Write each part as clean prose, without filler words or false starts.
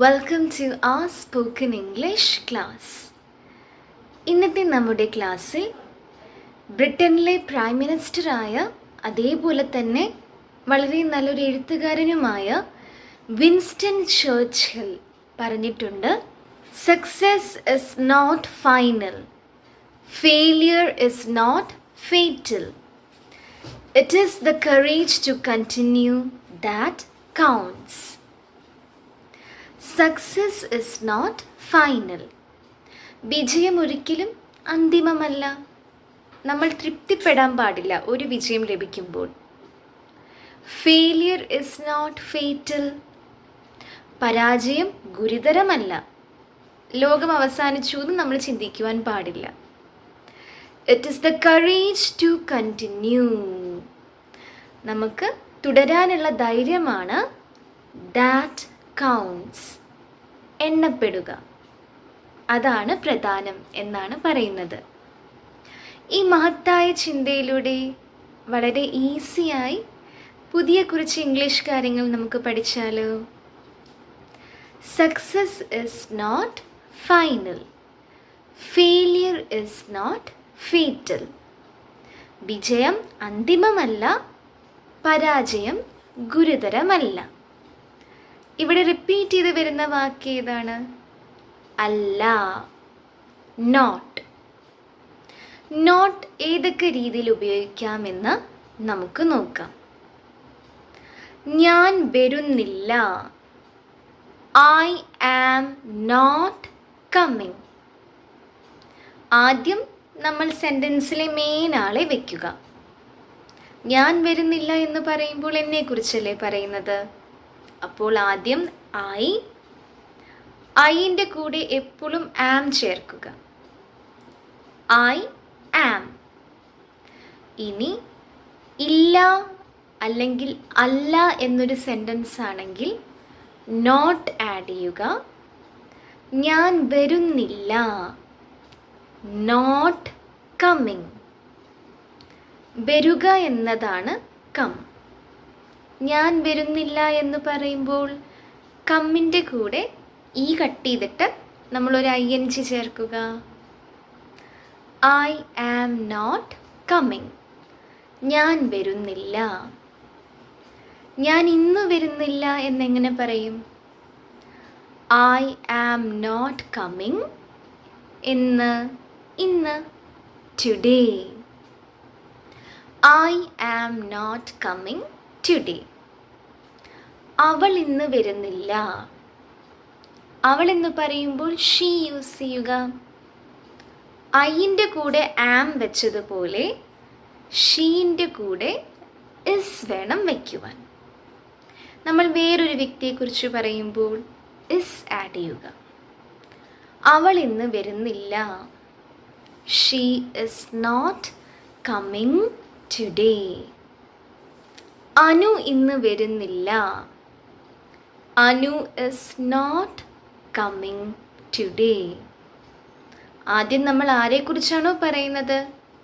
Welcome to ആ spoken English class. ഇന്നത്തെ നമ്മുടെ ക്ലാസ്സിൽ ബ്രിട്ടനിലെ പ്രൈം മിനിസ്റ്ററായ അതേപോലെ തന്നെ വളരെ നല്ലൊരു എഴുത്തുകാരനുമായ വിൻസ്റ്റൺ ചർച്ചിൽ പറഞ്ഞിട്ടുണ്ട്, success is not final, failure is not fatal, it is the courage to continue that counts. Success is not final. വിജയം ഒരിക്കലും അന്തിമമല്ല. നമ്മൾ തൃപ്തിപ്പെടാൻ പാടില്ല ഒരു വിജയം ലഭിക്കുമ്പോൾ. Failure is not fatal. പരാജയം ഗുരുതരമല്ല. ലോകം അവസാനിച്ചു എന്ന് നമ്മൾ ചിന്തിക്കുവാൻ പാടില്ല. It is the courage to continue. നമുക്ക് തുടരാനുള്ള ധൈര്യമാണ് ദാറ്റ് കൗണ്ട്സ്. എണ്ണപ്പെടുക, അതാണ് പ്രധാനം എന്നാണ് പറയുന്നത്. ഈ മഹത്തായ ചിന്തയിലൂടെ വളരെ ഈസിയായി പുതിയ കുറച്ച് ഇംഗ്ലീഷ് കാര്യങ്ങൾ നമുക്ക് പഠിച്ചാലോ? Success is not final, failure is not fatal. വിജയം അന്തിമമല്ല, പരാജയം ഗുരുതരമല്ല. ഇവിടെ റിപ്പീറ്റ് ചെയ്ത് വരുന്ന വാക്ക് ഏതാണ്? അല്ല, നോട്ട്. നോട്ട് ഏതൊക്കെ രീതിയിൽ ഉപയോഗിക്കാമെന്ന് നമുക്ക് നോക്കാം. ഞാൻ വരുന്നില്ല, ഐ ആം നോട്ട് കമ്മിങ്. ആദ്യം നമ്മൾ സെൻറ്റൻസിലെ മെയിൻ ആളെ വയ്ക്കുക. ഞാൻ വരുന്നില്ല എന്ന് പറയുമ്പോൾ എന്നെക്കുറിച്ചല്ലേ പറയുന്നത്. അപ്പോൾ ആദ്യം ഐൻ്റെ കൂടെ എപ്പോഴും ആം ചേർക്കുക. I am. ഇനി ഇല്ല അല്ലെങ്കിൽ അല്ല എന്നൊരു സെൻറ്റൻസ് ആണെങ്കിൽ നോട്ട് ആഡ് ചെയ്യുക. ഞാൻ വരുന്നില്ല, നോട്ട് കമ്മിങ്. വരിക എന്നതാണ് കം. ഞാൻ വരുന്നില്ല എന്ന് പറയുമ്പോൾ കമ്മിൻ്റെ കൂടെ ഈ കട്ട് ചെയ്തിട്ട് നമ്മളൊരു ING ചേർക്കുക. I am not coming. ഞാൻ വരുന്നില്ല. ഞാൻ ഇന്ന് വരുന്നില്ല എന്നെങ്ങനെ പറയും? ഐ ആം നോട്ട് കമ്മിങ് എന്ന്, ഇന്ന്, today. I am not coming today. അവൾ ഇന്ന് വരുന്നില്ല. അവൾ എന്ന് പറയുമ്പോൾ ഷീ യൂസ് ചെയ്യുക. ഐൻ്റെ കൂടെ ആം വെച്ചതുപോലെ ഷീൻ്റെ കൂടെ ഇസ് വേണം വയ്ക്കുവാൻ. നമ്മൾ വേറൊരു വ്യക്തിയെക്കുറിച്ച് പറയുമ്പോൾ ഇസ് ആഡ് ചെയ്യുക. അവൾ ഇന്ന് വരുന്നില്ല, she is not coming today. Anu ഇന്ന് വരുന്നില്ല, Anu is not coming today. ആദ്യം നമ്മൾ ആരെക്കുറിച്ചാണോ പറയുന്നത്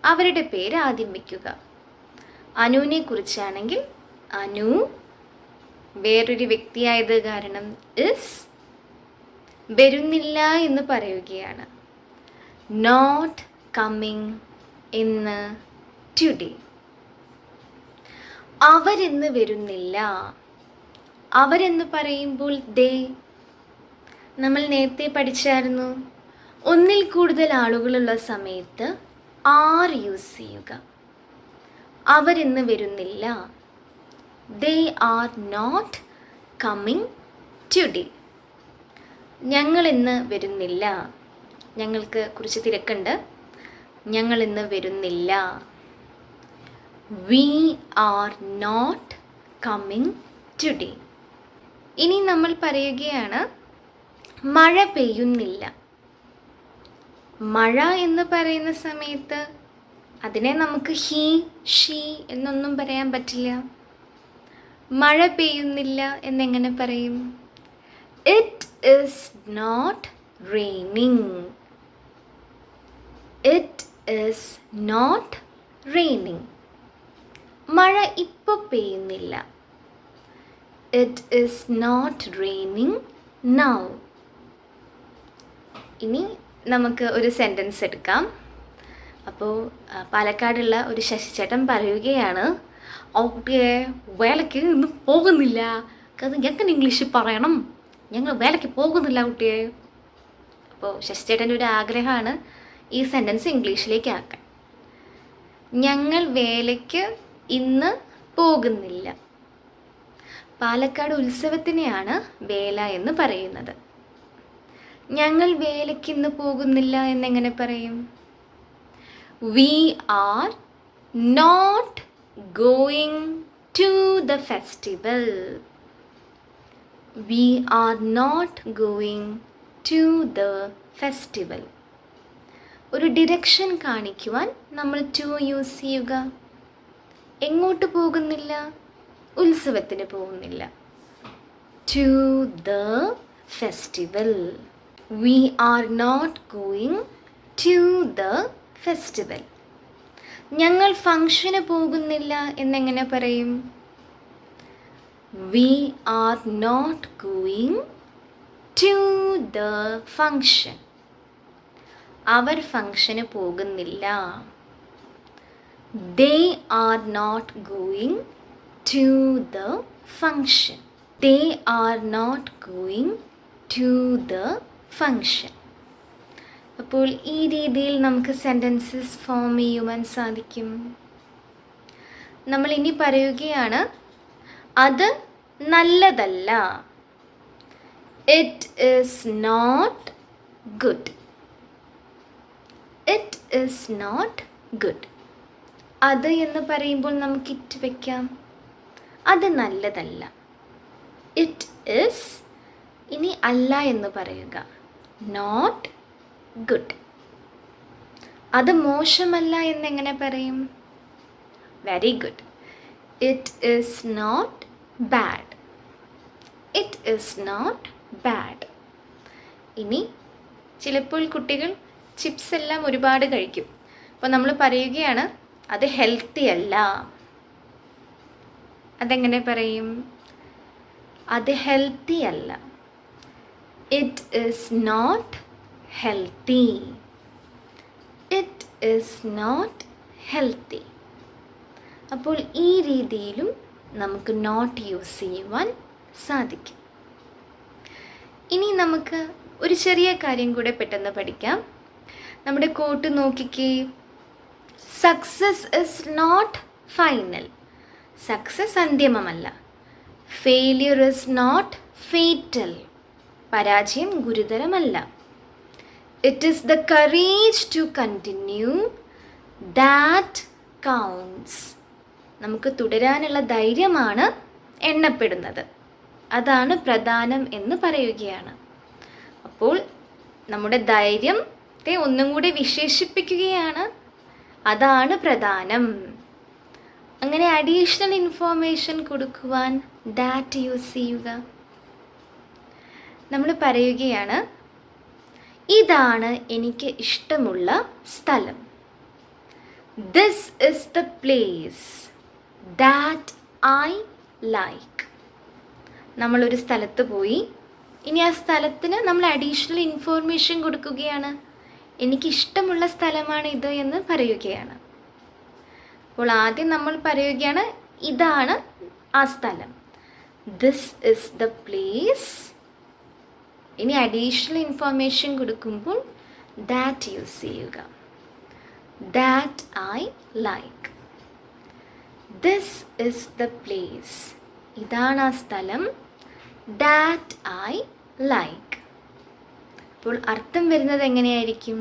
അവരുടെ പേര് ആദ്യം വയ്ക്കുക. അനുവിനെ കുറിച്ചാണെങ്കിൽ അനു, വേറൊരു വ്യക്തിയായത് കാരണം ഇസ്, വരുന്നില്ല എന്ന് പറയുകയാണ്. നോട്ട് കമ്മിങ് ഇന്ന്, ടുഡേ. അവരിന്ന് വരുന്നില്ല. അവരെന്ന് പറയുമ്പോൾ ദേ. നമ്മൾ നേരത്തെ പഠിച്ചായിരുന്നു, ഒന്നിൽ കൂടുതൽ ആളുകളുള്ള സമയത്ത് ആർ യൂസ് ചെയ്യുക. അവരിന്ന് വരുന്നില്ല, they are not coming today. ഞങ്ങളിന്ന് വരുന്നില്ല, ഞങ്ങൾക്ക് കുറച്ച് തിരക്കുണ്ട്, ഞങ്ങളിന്ന് വരുന്നില്ല. We are not coming today. ഇനി നമ്മൾ പറയുകയാണ് മഴ പെയ്യുന്നില്ല. മഴ എന്ന് പറയുന്ന സമയത്ത് അതിനെ നമുക്ക് ഹീ, ഷീ എന്നൊന്നും പറയാൻ പറ്റില്ല. മഴ പെയ്യുന്നില്ല എന്നെങ്ങനെ പറയും? It is not raining. It is not raining. മഴ ഇപ്പോൾ പെയ്യുന്നില്ല. It is not raining now. ഇനി നമുക്ക് ഒരു സെൻറ്റൻസ് എടുക്കാം. അപ്പോൾ പാലക്കാടുള്ള ഒരു ശശിചേട്ടൻ പറയുകയാണ്, കുട്ടിയെ വേലയ്ക്ക് ഇന്ന് പോകുന്നില്ല, അത് എങ്ങനെ ഇംഗ്ലീഷിൽ പറയണം, ഞങ്ങൾ വേലയ്ക്ക് പോകുന്നില്ല കുട്ടിയെ. അപ്പോൾ ശശിചേട്ടൻ്റെ ഒരു ആഗ്രഹമാണ് ഈ സെൻറ്റൻസ് ഇംഗ്ലീഷിലേക്ക് ആക്കാൻ. ഞങ്ങൾ വേലയ്ക്ക് ഇന്ന് പോകുന്നില്ല. പാലക്കാട് ഉത്സവത്തിനെയാണ് വേല എന്ന് പറയുന്നത്. ഞങ്ങൾ വേലയ്ക്ക് ഇന്ന് പോകുന്നില്ല എന്നെങ്ങനെ പറയും? We are not going to the festival. We are not going to the festival. ഒരു ഡിറക്ഷൻ കാണിക്കുവാൻ നമ്മൾ ടു യൂസ് ചെയ്യുക. എങ്ങോട്ട് പോകുന്നില്ല? ഉത്സവത്തിന് പോകുന്നില്ല. To the festival. We are not going to the festival. ഞങ്ങൾ ഫംഗ്ഷന് പോകുന്നില്ല എന്നെങ്ങനെ പറയും? We are not going to the function. അവർ ഫംഗ്ഷന് പോകുന്നില്ല. They are not going to the function. They are not going to the function. അപ്പോൾ ഈ രീതിയിൽ നമുക്ക് സെൻറ്റൻസസ് ഫോം ചെയ്യുവാൻ സാധിക്കും. നമ്മൾ ഇനി പറയുകയാണ്, അത് നല്ലതല്ല. It is not good. It is not good. അത് എന്ന് പറയുമ്പോൾ നമുക്ക് ഇറ്റ് വയ്ക്കാം. അത് നല്ലതല്ല. It is. ഇനി അല്ല എന്ന് പറയുക. Not good. അത് മോശമല്ല എന്നെങ്ങനെ പറയും? Very good. It is not bad. It is not bad. ഇനി ചിലപ്പോൾ കുട്ടികൾ ചിപ്സ് എല്ലാം ഒരുപാട് കഴിക്കും. അപ്പോൾ നമ്മൾ പറയുകയാണ്, അത് ഹെൽത്തി അല്ല. അതെങ്ങനെ പറയും? അത് ഹെൽത്തി അല്ല. It is not healthy. It is not healthy. അപ്പോൾ ഈ രീതിയിലും നമുക്ക് നോട്ട് യൂസ് ചെയ്യുവാൻ സാധിക്കും. ഇനി നമുക്ക് ഒരു ചെറിയ കാര്യം കൂടെ പെട്ടെന്ന് പഠിക്കാം. നമ്മുടെ കോട്ട് നോക്കിക്കേ. Success is not final. Success അന്തിമമല്ല. Failure is not fatal. പരാജയം ഗുരുതരമല്ല. It is the courage to continue that counts. നമുക്ക് തുടരാനുള്ള ധൈര്യമാണ് എണ്ണപ്പെടുന്നത്. അതാണ് പ്രധാനം എന്ന് പറയുകയാണ്. അപ്പോൾ നമ്മുടെ ധൈര്യത്തെ ഒന്നും കൂടി വിശേഷിപ്പിക്കുകയാണ്. അതാണ് പ്രധാനം. അങ്ങനെ അഡീഷണൽ ഇൻഫോർമേഷൻ കൊടുക്കുവാൻ ദാറ്റ് യൂസ് ചെയ്യുക. നമ്മൾ പറയുകയാണ്, ഇതാണ് എനിക്ക് ഇഷ്ടമുള്ള സ്ഥലം. This is the place that I like. നമ്മളൊരു സ്ഥലത്ത് പോയി. ഇനി ആ സ്ഥലത്തിന് നമ്മൾ അഡീഷണൽ ഇൻഫോർമേഷൻ കൊടുക്കുകയാണ്. എനിക്കിഷ്ടമുള്ള സ്ഥലമാണ് ഇത് എന്ന് പറയുകയാണ്. അപ്പോൾ ആദ്യം നമ്മൾ പറയുകയാണ്, ഇതാണ് ആ സ്ഥലം. This is the place. ഇനി അഡീഷണൽ ഇൻഫോർമേഷൻ കൊടുക്കുമ്പോൾ ദാറ്റ് യൂസ് ചെയ്യുക. That I like. This is the place. ഇതാണ് ആ സ്ഥലം. That I like. അപ്പോൾ അർത്ഥം വരുന്നത് എങ്ങനെയായിരിക്കും?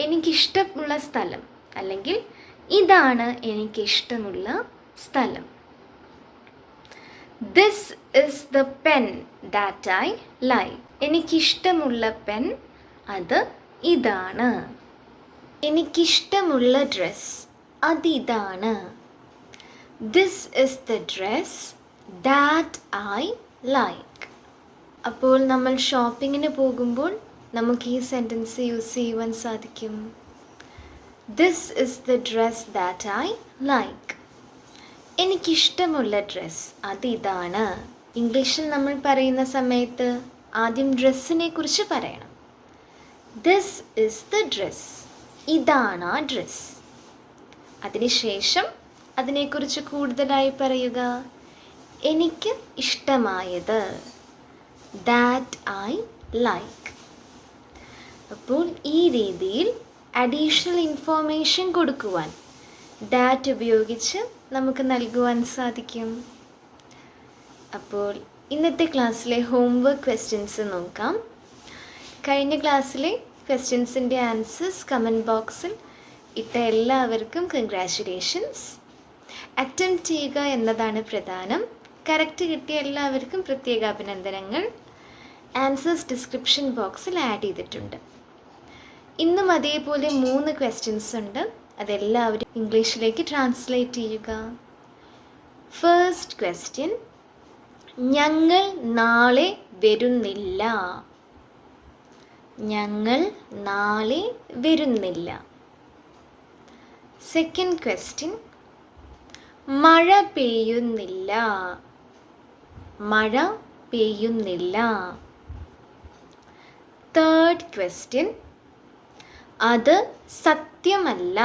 എനിക്കിഷ്ടമുള്ള സ്ഥലം, അല്ലെങ്കിൽ ഇതാണ് എനിക്കിഷ്ടമുള്ള സ്ഥലം. This is the pen that I like. എനിക്കിഷ്ടമുള്ള പെൻ അത് ഇതാണ്. എനിക്കിഷ്ടമുള്ള ഡ്രസ്സ് അതിതാണ്. This is the dress that I like. അപ്പോൾ നമ്മൾ ഷോപ്പിങ്ങിന് പോകുമ്പോൾ നമുക്ക് ഈ സെൻറ്റൻസ് യൂസ് ചെയ്യുവാൻ സാധിക്കും. This is the dress that I like. എനിക്കിഷ്ടമുള്ള ഡ്രസ്സ് അതിതാണ്. ഇംഗ്ലീഷിൽ നമ്മൾ പറയുന്ന സമയത്ത് ആദ്യം ഡ്രസ്സിനെ കുറിച്ച് പറയണം. This is the dress. ഇതാണ് ആ ഡ്രസ്. അതിനുശേഷം അതിനെക്കുറിച്ച് കൂടുതലായി പറയുക. എനിക്ക് ഇഷ്ടമായത്. That I like. അപ്പോൾ ഈ രീതിയിൽ അഡീഷണൽ ഇൻഫോർമേഷൻ കൊടുക്കുവാൻ ദാറ്റ് ഉപയോഗിച്ച് നമുക്ക് നൽകുവാൻ സാധിക്കും. അപ്പോൾ ഇന്നത്തെ ക്ലാസ്സിലെ ഹോംവർക്ക് ക്വസ്റ്റ്യൻസ് നോക്കാം. കഴിഞ്ഞ ക്ലാസ്സിലെ ക്വസ്റ്റ്യൻസിൻ്റെ ആൻസേഴ്സ് കമൻറ്റ് ബോക്സിൽ ഇട്ട എല്ലാവർക്കും കൺഗ്രാറ്റുലേഷൻസ്. അറ്റംപ്റ്റ് ചെയ്യുക എന്നതാണ് പ്രധാനം. കറക്റ്റ് കിട്ടിയ എല്ലാവർക്കും പ്രത്യേക അഭിനന്ദനങ്ങൾ. ആൻസേഴ്സ് ഡിസ്ക്രിപ്ഷൻ ബോക്സിൽ ആഡ് ചെയ്തിട്ടുണ്ട്. ഇന്നും അതേപോലെ 3 ക്വസ്റ്റ്യൻസ് ഉണ്ട്. അതെല്ലാവരും ഇംഗ്ലീഷിലേക്ക് ട്രാൻസ്ലേറ്റ് ചെയ്യുക. ഫസ്റ്റ് ക്വസ്റ്റ്യൻ, ഞങ്ങൾ നാളെ വരുന്നില്ല. ഞങ്ങൾ നാളെ വരുന്നില്ല. സെക്കൻഡ് ക്വസ്റ്റ്യൻ, മഴ പെയ്യുന്നില്ല. മഴ പെയ്യുന്നില്ല. തേർഡ് ക്വസ്റ്റ്യൻ, അത് സത്യമല്ല.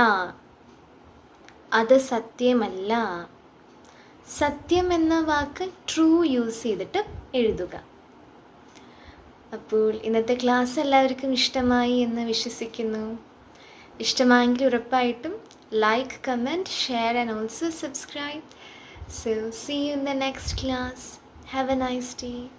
അത് സത്യമല്ല. സത്യം എന്ന വാക്ക് ട്രൂ യൂസ് ചെയ്തിട്ട് എഴുതുക. അപ്പോൾ ഇന്നത്തെ ക്ലാസ് എല്ലാവർക്കും ഇഷ്ടമായി എന്ന് വിശ്വസിക്കുന്നു. ഇഷ്ടമായെങ്കിൽ ഉറപ്പായിട്ടും like, comment, share and also subscribe. So see you in the next class. Have a nice day.